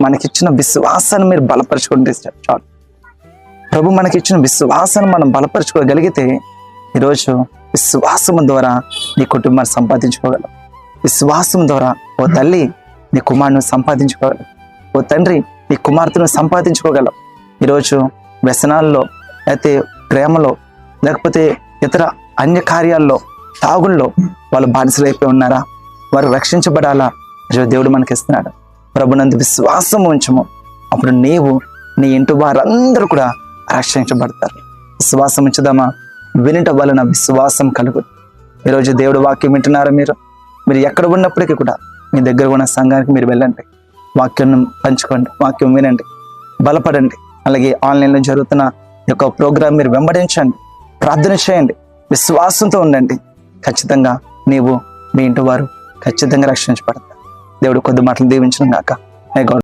మనకిచ్చిన విశ్వాసాన్ని మీరు బలపరచుకుంటే చాలు. ప్రభు మనకిచ్చిన విశ్వాసాన్ని మనం బలపరచుకోగలిగితే ఈరోజు విశ్వాసం ద్వారా నీ కుటుంబాన్ని సంపాదించుకోగలవు. విశ్వాసం ద్వారా ఓ తల్లి నీ కుమారుని సంపాదించుకోగలవు. ఓ తండ్రి నీ కుమార్తెను సంపాదించుకోగలవు. ఈరోజు వ్యసనాల్లో, అయితే ప్రేమలో, లేకపోతే ఇతర అన్య కార్యాల్లో, తాగుల్లో వాళ్ళు బానిసలైపోయి ఉన్నారా? వారు రక్షించబడాలా? ఈరోజు దేవుడు మనకి ఇస్తున్నాడు. ప్రభునందు విశ్వాసం ఉంచము, అప్పుడు నీవు, నీ ఇంటి వారందరూ కూడా రక్షించబడతారు. విశ్వాసం ఉంచుదామా? వినుట వలన విశ్వాసం కలుగుతుంది. ఈరోజు దేవుడు వాక్యం వింటున్నారా? మీరు ఎక్కడ ఉన్నప్పటికీ కూడా మీ దగ్గర ఉన్న సంఘానికి మీరు వెళ్ళండి, వాక్యం పంచుకోండి, వాక్యం వినండి, బలపడండి. అలాగే ఆన్లైన్లో జరుగుతున్న ఈ యొక్క ప్రోగ్రాం మీరు వెంబడించండి, ప్రార్థన చేయండి, విశ్వాసంతో ఉండండి. ఖచ్చితంగా నీవు, మీ ఇంటి వారు ఖచ్చితంగా రక్షించబడతారు. దేవుడు కొద్ది మాటలు దీవించను గాక.